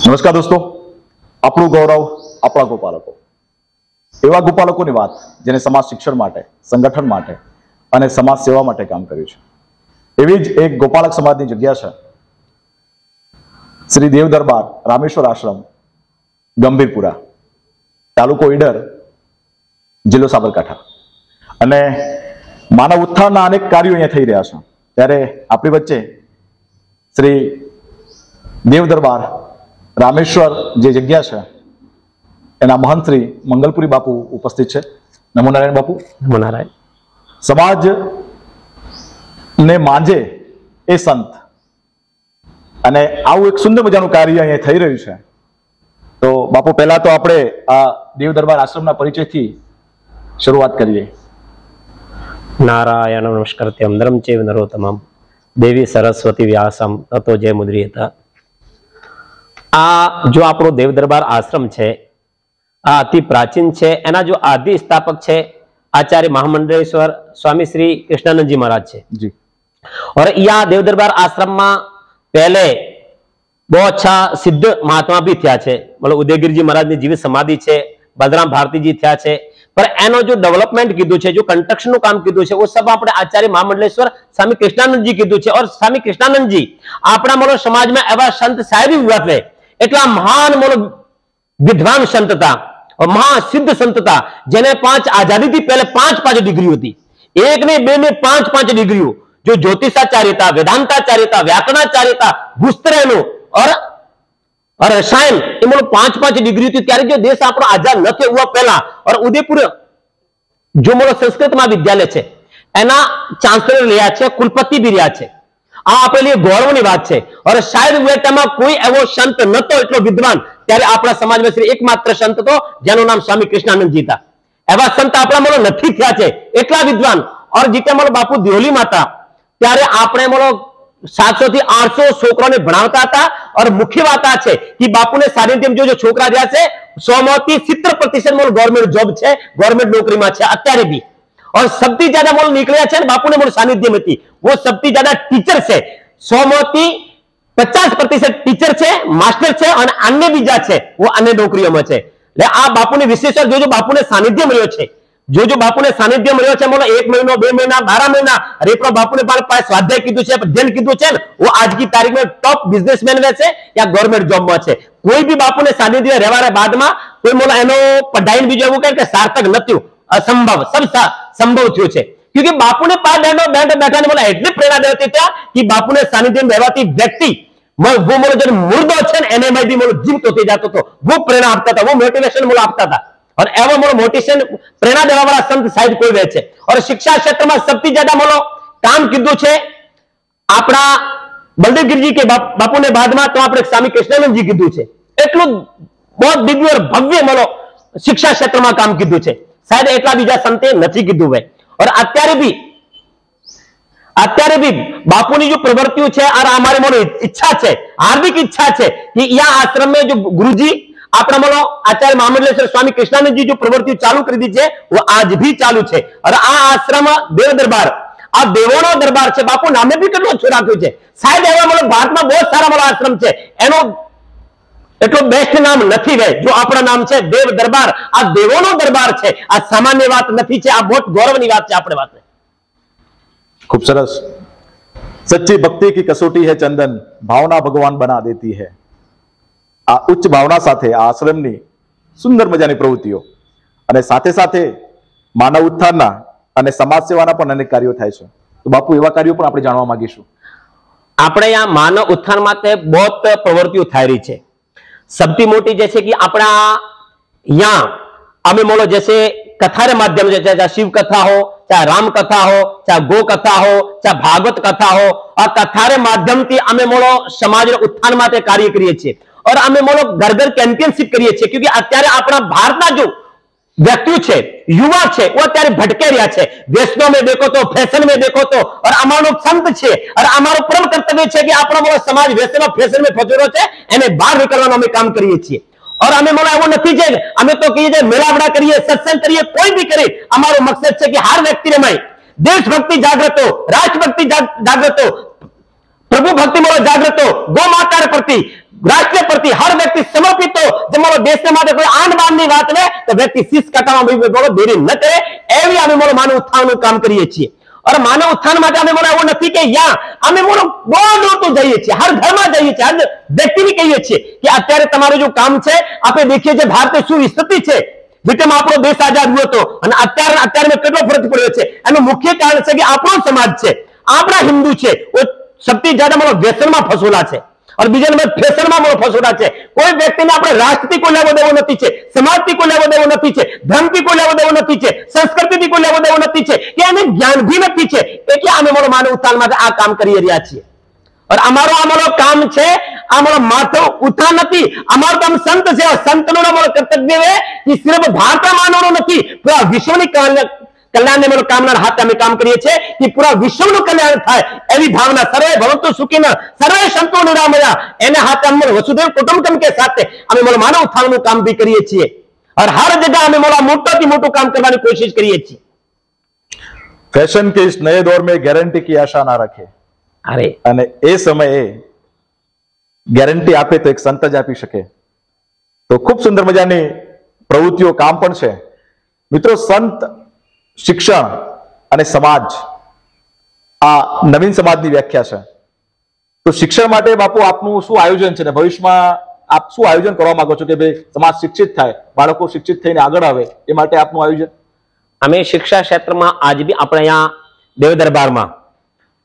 નમસ્કાર દોસ્તો, આપણું ગૌરવ આપણા ગોપાલકો. એવા ગોપાલકોની વાત જેને સમાજ શિક્ષણ માટે, સંગઠન માટે અને સમાજ સેવા માટે કામ કર્યું છે. એવી જ એક ગોપાલક સમાજની જગ્યા છે શ્રી દેવ દરબાર રામેશ્વર આશ્રમ, ગંભીરપુરા, તાલુકો ઈડર, જિલ્લો સાબરકાંઠા. અને માનવ ઉત્થાનના અનેક કાર્યો અહીંયા થઈ રહ્યા છે. ત્યારે આપણી વચ્ચે શ્રી દેવ દરબાર રામેશ્વર જે જગ્યા છે એના મહંત શ્રી મંગલપુરી બાપુ ઉપસ્થિત છે. નમો નારાયણ બાપુ. નમો નારાયણ. સમાજ ને માંજે એ સંત, અને આવું એક સુંદર મજાનું કાર્ય અહીંયા થઈ રહ્યું છે. તો બાપુ, પહેલા તો આપણે આ દેવ દરબાર આશ્રમના પરિચયથી શરૂઆત કરીએ. નારાયણ નમસ્કૃત્યમ નરમ ચૈવ નરોત્તમમ દેવી સરસ્વતી વ્યાસમ તતો જય મુદ્રિયતા. આ જો આપણો દેવ દરબાર આશ્રમ છે, આ અતિ પ્રાચીન છે. એના જો આદિ સ્થાપક છે आचार्य महामंडलेश्वर स्वामी श्री कृष्णानंद जी महाराज છે जी. और यह देव दरबार आश्रम में पहले बहुत अच्छा सिद्ध महात्मा भी थया छे. मतलब उदयगिरी जी महाराज ने जीवित समाधि है, बलराम भारती जी थया छे. पर एनो जो डेवलपमेंट कीधुं छे, जो कंस्ट्रक्शन નું કામ કીધું છે, वो सब આપણે आचार्य महामंडलेश्वर स्वामी कृष्णानंद जी कीधुं छे. और स्वामी कृष्णानंद जी આપણા મોલો समाज में एवा संत साहेबी हुआ थे, એટલા મહાન મોલો विद्वान संत था और महासिद्ध संत था, જેને 5 आजादी थी पहले 5 डिग्री होती, एक ने बे ने 5 डिग्री, जो ज्योतिषाचार्य था, वेदांताचार्य था, व्याकरणाचार्य था, भूस्त्रेनु और रसायन, ये मोलो 5 डिग्री थी. त्यारे जो देश आपणो आजाद न थयो हुआ पहला, और उदयपुर जो मोलो संस्कृत में विद्यालय है एना चांसलर रह्या छे, कुलपति भी रह्या छे. आ आपणे लिए गौरवनी बात छे. और शायद वेटामां कोई एवो संत नतो एटलो विद्वान, त्यारे आपणा समाज में श्री एकमात्र संत तो जेनुं नाम स्वामी कृष्णानंद जी था. एवा संत आपणा मोलो नथी थया छे एटला विद्वान. और जीते मोलो बापू दिहोली माता, त्यारे आपणे मोलो 700 થી 800 છોકરાઓને ભણાવતા હતા. और मुख्य बात आ छे कि बापू ने सानिध्य में जो छोकरा रह्या छे 100 થી 70% मोलो गवर्नमेंट जॉब छे, गवर्नमेंट नौकरी में छे अत्यारे भी. और सबसे ज्यादा मोल निकल्या छे बापू ने मोल सानिध्य में थी, वो सबसे ज्यादा टीचर छे. 100 થી 50% टीचर छे, मास्टर छे, और अन्य बीजा छे वो अन्य नौकरीओं में छे. એટલે આ બાપુની વિશેષતા જો બાપુને સાનિધ્ય મળ્યો છે, जो બાપુને સાનિધ્ય મળ્યો છે, મોલો 1 મહિનો 2 મહિના 12 મહિના અરે પણ બાપુને પાસે સ્વાધ્યાય કીધું છે, અધ્યયન કીધું છે ને, वो आज की तारीख में टॉप बिजनेसमैन में છે या गवर्नमेंट जॉब में છે. कोई भी बापू ने सानिध्य રહેવાના બાદમાં કોઈ મોલો એનો પઢાઈને બીજો એવું કહે કે સાર્થક નથ્યું, असंभव, सब संभव થયો છે. क्योंकि बापू ने पास बैठा ने बोला એટલી પ્રેરણા દેતી था कि बापू ने सानिध्य में રહેવાથી व्यक्ति वो मोलो जो मुर्दो है एने में भी मोलो जीवित होते जातो तो वो प्रेरणा आपता था, वो मोटिवेशन मोलो आपता था. और एवं मोलो मोटिवेशन प्रेरणा देवा वाला संत साहिब कोई वे छे. और शिक्षा क्षेत्र में सबसे ज्यादा मोलो काम कीधुं छे आपड़ा बलदेवगिरी जी के बापू ने बाद में तो आपणे स्वामी कृष्णानंद जी कीधुं छे. एटલું बहुत दिव्य और भव्य मोलो शिक्षा क्षेत्र में काम कीधुं छे. शायद एटला बीजा संते नहीं कीधुं होय. और અત્યારે भी बापूनी जो प्रवृत्तियों है और हमारी मोलो इच्छा है, हार्दिक इच्छा है कि यह आश्रम में जो गुरुजी अपना मोलो आचार्य महामंडलेश्वर स्वामी कृष्णानंद जी जो प्रवृत्ति चालू कर दी है वो आज भी चालू है. और आ आश्रम देव दरबार आ देवोनो दरबार है. बापू नामे भी કેટલો છો રાખ્યું છે. शायद एवा मोलो भारत में बहुत सारा मोलो आश्रम है, एनो એટલો બેસ્ટ નામ નથી વે જો આપણા નામ છે દેવ દરબાર. આ દેવોનો દરબાર છે, આ સામાન્ય વાત નથી છે, આ બહુ ગૌરવની વાત છે આપણે વાત. खूब सरस. सच्ची भक्ति की कसौटी है चंदन, भावना भगवान बना देती है. आ उच्च भावना साथे आ आश्रमनी सुंदर मजानी प्रवृत्तिओ અને સાથે સાથે માનવ ઉત્થાનના અને સમાજ સેવાના પણ અનેક કાર્યો થાય છે. તો બાપુ, એવા કાર્યો પણ આપણે જાણવા માંગીશું. આપણે આ માનવ ઉત્થાન માટે बहुत પ્રવૃત્તિઓ થઈ રહી છે. सबसे मोटी जैसे कि अपना यहाँ हमें मोलो जैसे कथा रे माध्यम से, चाहे शिव कथा हो, चाहे राम कथा हो, चाहे गो कथा हो, चाहे भागवत कथा हो, और कथा रे माध्यम थी हमें मोलो समाज रे उत्थान माटे कार्य करिए छे. और हमें मोलो घर घर चैंपियनशिप करिए छे. क्योंकि अत्यारे अपना भारतना जो व्यक्ति है, युवा है, वो अत्यारे भटके रह्या छे. व्यसनों में देखो तो, फैशन में देखो तो. और अमारो संत है और अमारो परम कर्तव्य है कि अपना मोलो समाज व्यसन और फैशन में फंसेलो छे एने बहार निकलवानो अमे काम करिए छीए. और अमे मोलो एवो नथी छे अमे तो कहीए छे मेलावड़ा करिए, सत्संग करिए, कोई भी करे, अमारो मकसद है कि हर व्यक्ति रे में देशभक्ति जागृत हो, राष्ट्रभक्ति जागृत हो, प्रभु भक्ति मोलो जागृत हो, गौ माता रे प्रति રાષ્ટ્ર પ્રતિ હર વ્યક્તિ સમર્પિત હો, જે મારો દેશને માટે કોઈ આન બાનની વાત લે તો વ્યક્તિ શીશ કટાવવામાં બોલો દેરી ન કરે, એવી અમે બોલો માનવ ઉત્થાનનું કામ કરીએ છીએ. और मानव उत्थान માટે અમે બોલો એવું નથી કે યા અમે બોલો બહુ દૂર તો જઈએ છીએ, હર ઘરમાં જઈએ છીએ, હર વ્યક્તિને કહીએ છીએ કે અત્યારે તમારું જો કામ છે, આપણે દેખીએ છીએ ભારતની શું સ્થિતિ છે, જેમાં આપણો દેશ આઝાદ હુઓ હતો અને અત્યારે કેટલો ફરક પડ્યો છે. એનું મુખ્ય કારણ છે કે આપણો સમાજ છે, આપણા હિન્દુ છે, સૌથી જ્યાદા મારો વ્યસનમાં ફસોલા છે और બીજા નંબર ફેશનમાં મારો ફસોલા છે. કોઈ વ્યક્તિને આપણે રાષ્ટ્રથી કોઈ લેવો દેવો નથી છે, સમાજથી કોઈ લેવો દેવો નથી છે, ધર્મથી કોઈ લેવો દેવો નથી છે, સંસ્કૃતિથી કોઈ લેવો દેવો નથી છે, કે એને જ્ઞાન ભી નથી છે. એટલે અમે મારો માનવ ઉત્થાન માટે આ કામ કરી રહ્યા છીએ. और અમારો કામ છે, અમારો માથો ઉત્થાન નથી, અમારો કામ સંત છે. સંતનો અમારો કર્તવ્ય है कि सिर्फ भारत मानवનો નથી, પૂરા વિશ્વની કલ્યાણને મારો કામના હાથે અમે કામ કરીએ છીએ કે પૂરા વિશ્વનું કલ્યાણ થાય એવી ભાવના. સર્વે ભવંતુ સુખીના સર્વે સંતો નિરામયા એને હાથે અમે વસુદેવ કુટુંબકમ के साथ અમે મારો માનવ ઉત્થાનનું કામ भी કરીએ છીએ. और हर जगह અમે મારો મોટાથી મોટું કામ કરવાની કોશિશ કરીએ છીએ. फैशन के इस नए दौर में गारंटी की आशा ना रखे, अरे અને એ સમયે ગેરંટી આપે તો એક સંત જ આપી શકે. તો ખૂબ સુંદર મજાની પ્રવૃત્તિઓ કામ પણ છે. મિત્રો, સંત, શિક્ષણ અને સમાજ આ નવીન સમાજની વ્યાખ્યા છે. તો શિક્ષણ માટે બાપુ આપનું શું આયોજન છે ને ભવિષ્યમાં આપ શું આયોજન કરવા માંગો છો કે ભાઈ સમાજ શિક્ષિત થાય, બાળકો શિક્ષિત થઈને આગળ આવે, એ માટે આપનું આયોજન? અમે શિક્ષા ક્ષેત્રમાં આજ બી આપણે અહીંયા દેવ દરબારમાં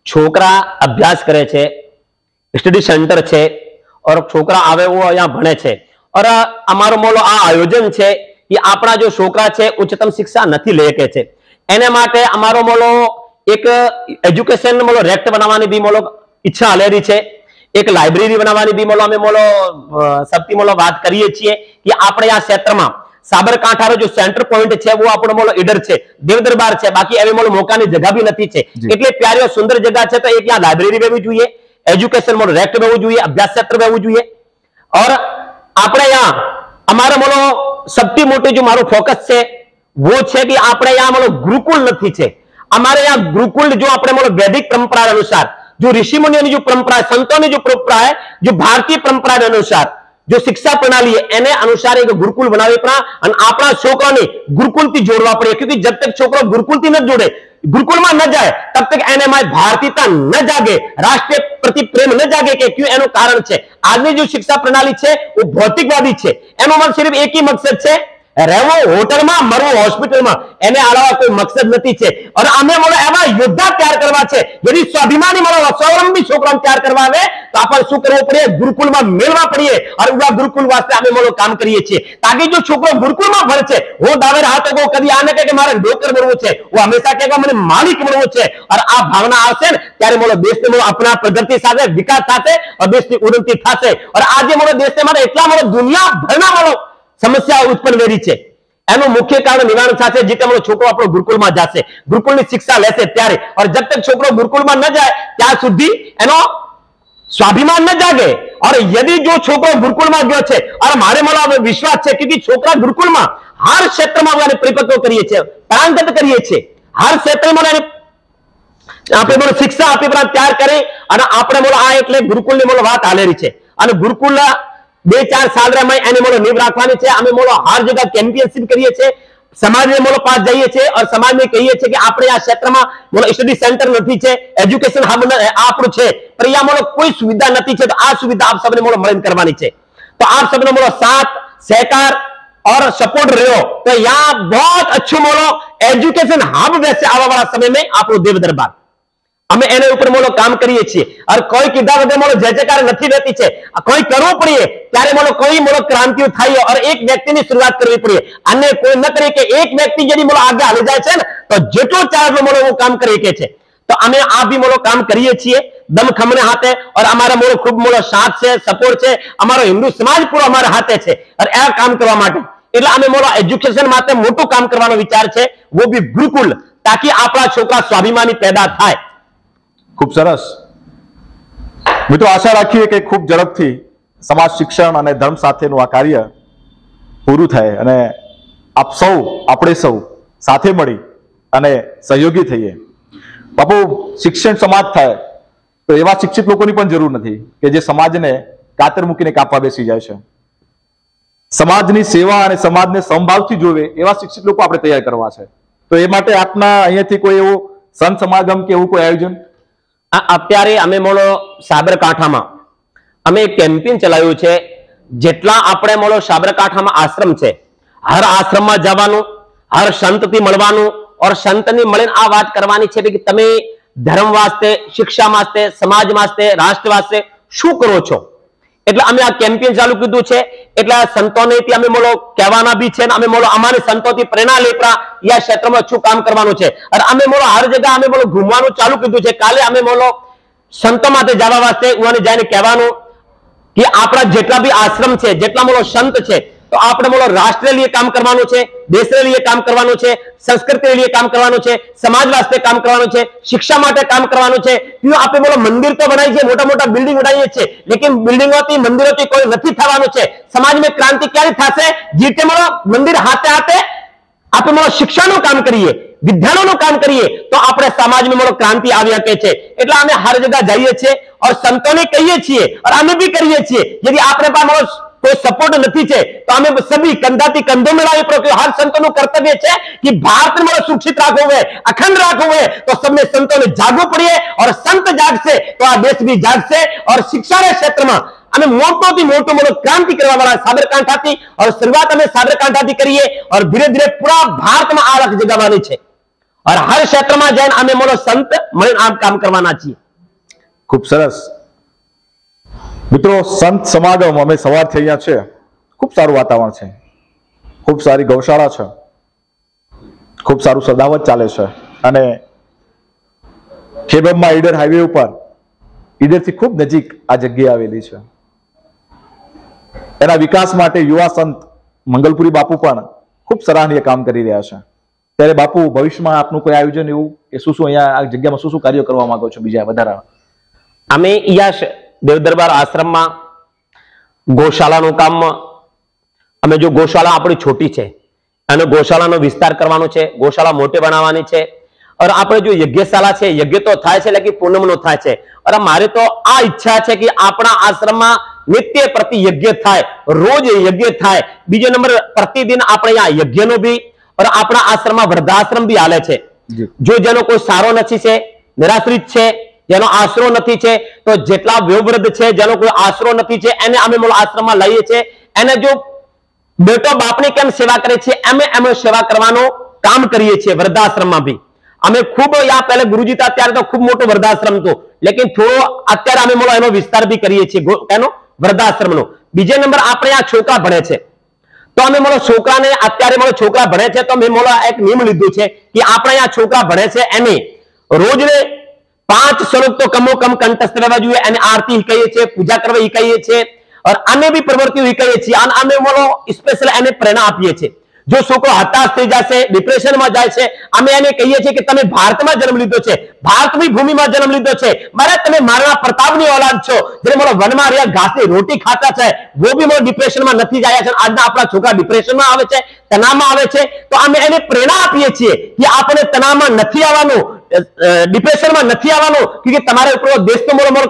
છોકરા અભ્યાસ કરે છે, સ્ટડી સેન્ટર છે, और છોકરા આવે वो અહીંયા ભણે છે. और અમારો મોલો આ આયોજન છે કે આપણા જો છોકરા છે ઉચ્ચતમ શિક્ષા નથી લઈ શકે છે, એને માટે અમારો મોલો એક એજ્યુકેશન મોલો રેક્ટ બનાવવાની બી મોલો ઈચ્છા હલેરી છે, એક લાઇબ્રેરી બનાવવાની બી મોલો અમે મોલો સૌથી મોલો વાત કરીએ છીએ કે આપણે આ ક્ષેત્રમાં સાબરકાંઠાનો જો સેન્ટર પોઈન્ટ છે वो આપણો મોલો ઈડર છે, દેવ દરબાર છે, બાકી એવી મોલો મોકાની જગ્યા બી નથી છે. એટલે પ્યારી સુંદર જગ્યા છે, તો એક यहाँ લાઇબ્રેરી રહેવી જોઈએ, એજ્યુકેશન મોલો રેક્ટ રહેવું જોઈએ, અભ્યાસ ક્ષેત્ર રહેવું જોઈએ. और આપણે यहाँ અમારો મોલો સૌથી મોટું जो મારું ફોકસ છે वो છે કે આપણે यहाँ મોલો ગુરુકુલ નથી છે. हमारे यहाँ गुरुकुल जो अपने मोलो वैदिक परंपरा अनुसार, जो ऋषि मुनियों की जो परंपरा है, संतों की जो परंपरा है, जो भारतीय परंपरा के अनुसार जो शिक्षा प्रणाली है एने अनुसार एक गुरुकुल बनावी पड़ा અને આપણા છોકરાને ગુરુકુલથી જોડવા પડે. क्योंकि जब तक છોકરો ગુરુકુલથી ન જોડે, ગુરુકુલમાં ન જાય, तब तक એને માં ભારતીયતા ન જાગે, રાષ્ટ્ર પ્રતિ પ્રેમ ન જાગે. કે ક્યું એનું કારણ છે આજની जो शिक्षा प्रणाली છે वो भौतिकवादी છે. એનો સિર્ફ એક ही મકસદ છે, રહેવો હોટલમાં, મરવું હોસ્પિટલમાં, એને અલાવા કોઈ મકસદ નથી છે. और અમે મોલો એવા યોદ્ધા તૈયાર કરવા છે, यदि સ્વાભિમાની મોલો સ્વાવલંબી છોકરાને તૈયાર કરવા આવે તો આપણે શું કરવું પડે, ગુરુકુલમાં મેળવા પડીએ. और ઉવા ગુરુકુલ વાસ્તે અમે મોલો કામ કરીએ છીએ તાકી જો છોકરો ગુરુકુલમાં ભણે છે वो દાવેર હાથે કો કદી આને કે મારે નોકર બનવું છે, वो હંમેશા કહેगा મને માલિક બનવું છે. और આ ભાવના આવશે ને ત્યારે મોલો દેશને મોલો अपना પ્રગતિ સાથે વિકાસ થશે और દેશની ઉન્નતિ થશે. और આજે મોલો દેશને માટે એટલા મોલો દુનિયાભરના મોલો समस्या उत्पन्न वेरी છે. એનું મુખ્ય કારણ નિવારણ થશે જેટલો આપણો છોકરો આપણો ગુરુકુલમાં જશે, ગુરુકુલની શિક્ષા લેશે ત્યારે. और जब तक છોકરો ગુરુકુલમાં ન જાય ત્યાં સુધી એનો સ્વાભિમાન ન જાગે. और यदि जो છોકરો ગુરુકુલમાં ગયો છે, और મારે મને વિશ્વાસ છે કે છોકરા ગુરુકુલમાં હર ક્ષેત્રમાં આપણે પરિપક્વ કરીએ છીએ, પારંગત કરીએ છીએ, હર ક્ષેત્રમાં આપણે બોલો શિક્ષા આપી તૈયાર કરી અને આપણે બોલો આ એટલે ગુરુકુલની બોલો વાત હાલેરી છે. અને ગુરુકુલ 2-4 साल में एने मोलो नींव राखवानी छे. अमे मोलो हर जगह चैंपियनशिप करीए छे, समाज ने मोलो पास जाइए छे और समाज ने कहिए छे कि आपणे आ क्षेत्र में मोलो स्टडी सेंटर नहीं छे, एज्युकेशन हब आपणो छे, पर यहाँ मोलो कोई सुविधा नहीं छे. तो आ सुविधा आप सबने मोलो मळीने करवानी छे. तो आप सबने मोलो साथ सहकार और सपोर्ट रह्यो तो यहाँ बहुत अच्छो मोलो एज्युकेशन हब वैसे आवा वाला समय में आपणो देव दरबार અમે એને ઉપર મોલો કામ કરીએ છીએ. और કોઈ કીધા વગર મોલો જય જયકાર નથી રહેતી છે, કોઈ કરવું પડીએ ત્યારે મોલો કોઈ મોલો ક્રાંતિઓ થાય और एक વ્યક્તિની શરૂઆત કરવી પડીએ. અને કોઈ ન કરે કે એક વ્યક્તિ જેની મોલો આગળ હાલી જાય છે ને તો જેટલો ચાર્જ મોલો वो કામ કરી શકે છે. તો અમે આ બી મોલો કામ કરીએ છીએ દમખમને હાથે. और અમારા મોલો ખૂબ મોલો સાથ છે, સપોર્ટ છે, અમારો હિન્દુ સમાજ પૂરો અમારા હાથે છે. और આ કામ કરવા માટે એટલે અમે મોલો એજ્યુકેશન માટે મોટું કામ કરવાનો વિચાર છે, वो भी ગુરુકુલ, તાકી આપણા છોકરા સ્વાભિમાની પેદા થાય. ખૂબ સરસ મિત્રો, આશા રાખીએ કે ખૂબ ઝડપથી સમાજ શિક્ષણ અને ધર્મ સાથેનું આ કાર્ય પૂરું થાય અને આપ સૌ આપણે સૌ સાથે મળી અને સહયોગી થઈએ. બાપુ, શિક્ષણ સમાજ થાય તો એવા શિક્ષિત લોકોની પણ જરૂર નથી કે જે સમાજને કાતર મૂકીને કાપવા બેસી જાય છે. સમાજની સેવા અને સમાજને સમભાવથી જોવે એવા શિક્ષિત લોકો આપણે તૈયાર કરવા છે. તો એ માટે આપના અહીંયાથી કોઈ એવો સંત સમાગમ કે એવું કોઈ આયોજન? અત્યારે અમે મોલો સાબરકાંઠામાં અમે એક કેમ્પેન ચલાવ્યું છે. જેટલા આપણે મોલો સાબરકાંઠામાં આશ્રમ છે, હર આશ્રમમાં જવાનું, હર સંતથી મળવાનું, और સંતની મળીને આ વાત કરવાની છે કે તમે ધર્મ વાસ્તે, શિક્ષા વાસ્તે, સમાજ વાસ્તે, રાષ્ટ્ર વાસ્તે શું કરો છો. એટલે અમે આ કેમ્પેન ચાલુ કીધું છે. એટલે સંતોને અમે મોલો કહેવાના બી છે, અમે મોલો અમારી સંતોથી પ્રેરણા લેપરા આ ક્ષેત્રમાં શું કામ કરવાનું છે. અને અમે મોલો હર જગ્યા અમે મોલો ઘૂમવાનું ચાલુ કીધું છે. કાલે અમે મોલો સંતો માટે જવા વાસ્તે ઉને જઈને કહેવાનું કે આપણા જેટલા બી આશ્રમ છે, જેટલા મોલો સંત છે, તો આપણે બોલો રાષ્ટ્ર लिए काम करवानो છે, દેશ लिए काम करवानो છે, સંસ્કૃતિ लिए काम करवानो છે, સમાજ વાસ્તે काम करवानो છે, શિક્ષા માટે काम करवानो છે. ક્यों આપણે બોલો મંદિર તો બનાવી છે, મોટા મોટા બિલ્ડિંગ બનાવીએ છે, લેकिन બિલ્ડિંગોથી મંદિરોથી કોઈ નથી થવાનું છે. સમાજમાં ક્રાંતિ ક્યારે થશે? જીતે બોલો મંદિર હાથે હાથે આપણે બોલો શિક્ષાનું કામ કરીએ, વિદ્યાનું કામ કરીએ, તો આપણે સમાજમાં બોલો ક્રાંતિ આવી શકે છે. એટલે અમે હર જગ્યા જઈએ છીએ और સંતોને કહીએ છીએ और અમે भी કરીએ છીએ. यदि આપણે પાસે कोई सपोर्ट नहीं है तो हमें सभी कंधा कंधों मिलावी पड़ो. हर संतों कर्तव्य है कि भारत में सुरक्षित राखो हुए, अखंड राखो हुए, तो सबने संतों ने जागવું पड़े और संत जागसे तो आ देश भी जागसे. और शिक्षा के क्षेत्र में हमें मोटो मोटो क्रांति करवा वाला साबरकांठा थी और शुरुआत हमें साबरकांठा थी करिए और धीरे धीरे पूरा भारत में आ लख जगावानी है और हर क्षेत्र में जैन हमें मोलो संत મળીને આમ કામ કરવાના છીએ. ખૂબ સરસ મિત્રો, સંત સમાગમ અમે સવારથી અહીંયા છે. ખૂબ સારું વાતાવરણ છે, ખૂબ સારી ગૌશાળા છે, ખૂબ સારું સદાવત ચાલે છે અને ખેબરમાં ઈડર હાઈવે ઉપર ઈડરથી ખૂબ નજીક આ જગ્યા આવેલી છે. એના વિકાસ માટે યુવા સંત મંગલપુરી બાપુ પણ ખૂબ સરાહનીય કામ કરી રહ્યા છે. ત્યારે બાપુ, ભવિષ્યમાં આપનું કોઈ આયોજન એવું કે શું અહીંયા આ જગ્યામાં શું કાર્યો કરવા માંગો છો બીજા વધારાના? અમે યશ દેવ દરબાર આશ્રમમાં ગૌશાળાનું કામ, અમે જો ગૌશાળા આપણી છોટી છે અને ગૌશાળાનો વિસ્તાર કરવાનો છે, ગૌશાળા મોટે બનાવવાની છે. और આપણે જો યજ્ઞશાળા છે, યજ્ઞ તો થાય છે લેकिन પૂનમનો થાય છે. और મારે તો આ ઈચ્છા છે કે આપણા આશ્રમમાં નિત્ય પ્રતિ યજ્ઞ થાય, રોજ યજ્ઞ થાય. બીજો નંબર, પ્રતિદિન આપણે આ યજ્ઞનો બી और આપણા આશ્રમમાં વૃદ્ધાશ્રમ બી હાલે છે. જો જેનો કોઈ સારો નથી છે, નિરાશ્રિત છે, જેનો આશરો નથી છે, તો જેટલા વયોવૃદ્ધ છે, જેનો કોઈ આશરો નથી છે, એને અમે મોલો આશ્રમમાં લઈએ છીએ. એને જો બેટો બાપની કેમ સેવા કરે છે એમ સેવા કરવાનું કામ કરીએ છીએ. વૃદ્ધાશ્રમમાં બી અમે ખૂબ યા પહેલે ગુરુજી હતા ત્યારે તો ખૂબ મોટો વૃદ્ધાશ્રમ હતો, લેकिन થોડો અત્યારે અમે મોલો એનો વિસ્તાર બી કરીએ છીએ એનો વૃદ્ધાશ્રમનો. બીજો નંબર, આપણે આ છોકરા ભણે છે તો અમે મોલો છોકરાને અત્યારે મોલો છોકરા ભણે છે તો મેં મોલો એક નિયમ લીધું છે કે આપણે આ છોકરા ભણે છે એને રોજને 5 શ્લોક તો કમો કમ કંઠસ્થ રહેવા જોઈએ. અને આરતી કહીએ છીએ, પૂજા કરવા કહીએ છીએ और अन्य भी प्रवृत्तिओ कहीए છીએ. અને અમે મોલો સ્પેશિયલ એને પ્રેરણા આપીએ છીએ. જો છોકરો હતાશ થઈ જશે, ડિપ્રેશનમાં જાય છે, અમે એને કહીએ છીએ કે તમે ભારતમાં જન્મ લીધો છે, ભારતની ભૂમિમાં જન્મ લીધો છે, મારે તમે મારા પ્રતાપની औलाद છો, જે મોલો વનમાં રહ્યા ઘાસની રોટી ખાતા છે, वो भी મોલો ડિપ્રેશનમાં નથી જાય છે. આજના આપણા છોકરા ડિપ્રેશનમાં આવે છે, તણાવમાં આવે છે, તો અમે એને પ્રેરણા આપીએ છીએ કે આપણે તણાવમાં નથી આવવાનું, ડિપ્રેશનમાં નથી આવવાનું, કે તમારા ઉપર દેશનો મોલો મોલો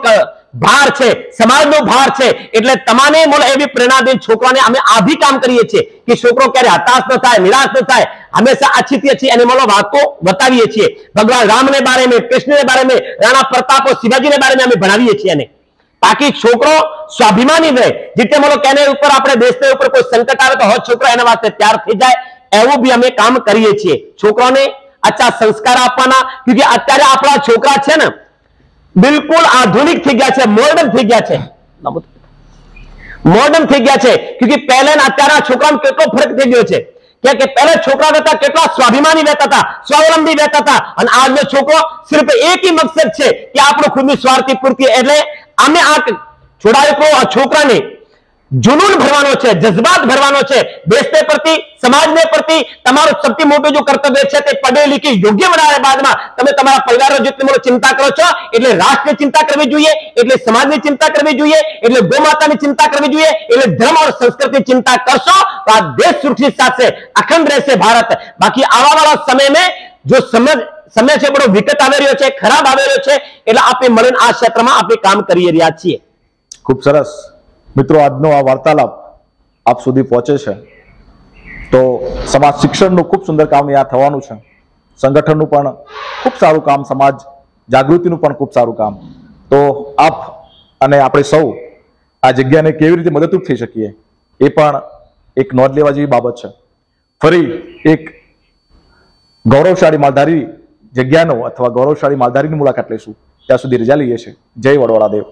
ભાર છે, સમાજનો ભાર છે. એટલે તમારે મોલો એવી પ્રેરણા દઈને છોકરાને અમે આ ભી કામ કરીએ છીએ કે છોકરો ક્યારે હતાશ ન થાય, નિરાશ ન થાય, હંમેશા अच्छी अच्छी એને મોલો વાતો બતાવીએ છીએ. ભગવાન રામને બારે में, कृष्ण बारे में, राणा प्रताप और शिवाजी ने बारे में અમે ભણાવીએ છીએ એને, ताकि છોકરો સ્વાભિમાની રહે. जितने મોલો કેને ઉપર આપણે દેશને ઉપર કોઈ સંકટ આવે તો હર છોકરો એના વાસ્તે તૈયાર થઈ જાય, એવું બી અમે કામ કરીએ છીએ. છોકરાને અચ્છા સંસ્કાર આપવાના, क्योंकि અત્યારે આપણા છોકરા છે ને बिल्कुल आधुनिक થઈ ગયા છે, મોડર્ન થઈ ગયા છે, મોડર્ન થઈ ગયા છે. क्योंकि पहले ને અત્યારના છોકરામાં કેટલો ફરક થઈ ગયો છે કે पहले છોકરા હતા કેટલા સ્વાભિમાની રહેતા હતા, સ્વાવલંબી રહેતા હતા, અને આજનો છોકરો સિર્ફ એક ही મકસદ છે કે આપણો ખુદની સ્વાર્થી પૂર્તિ. એટલે અમે આ છોડાયો છોકરાને जुनून भरवानो छे, जज्बात भरवानो छे, देशने प्रति, समाजने प्रति तमारो सૌથી મોટો जो कर्तव्य छे ते पढ़े लिखी योग्य बनावे बादमां તમે તમારા પરિવારનો જેટલી મોટો चिंता करो छो એટલે राष्ट्रनी चिंता करवी જોઈએ, એટલે समाजनी चिंता करवी જોઈએ, એટલે गौ मातानी चिंता करवी જોઈએ, એટલે धर्म और संस्कृति चिंता करशो तो आ देश सुरक्षित साथे अखंड रहेशे भारत. बाकी आवा वाला समय में जो समय છે બડો વિકટ આવી રહ્યો છે, ખરાબ આવી રહ્યો છે, એટલે આપણે મળીને આ ક્ષેત્રમાં આપણે કામ કરી રહ્યા છીએ. ખૂબ સરસ. મિત્રો, આજનો આ વાર્તાલાપ આપ સુધી પહોંચે છે તો સમાજ શિક્ષણનું ખૂબ સુંદર કામ આ થવાનું છે, સંગઠનનું પણ ખૂબ સારું કામ, સમાજ જાગૃતિનું પણ ખૂબ સારું કામ. તો આપ અને આપણે સૌ આ જગ્યાને કેવી રીતે મદદરૂપ થઈ શકીએ એ પણ એક નોંધ લેવા જેવી બાબત છે. ફરી એક ગૌરવશાળી માલધારી જગ્યાનો અથવા ગૌરવશાળી માલધારીની મુલાકાત લઈશું. ત્યાં સુધી રજા લઈએ છીએ. જય વડવાળા દેવ.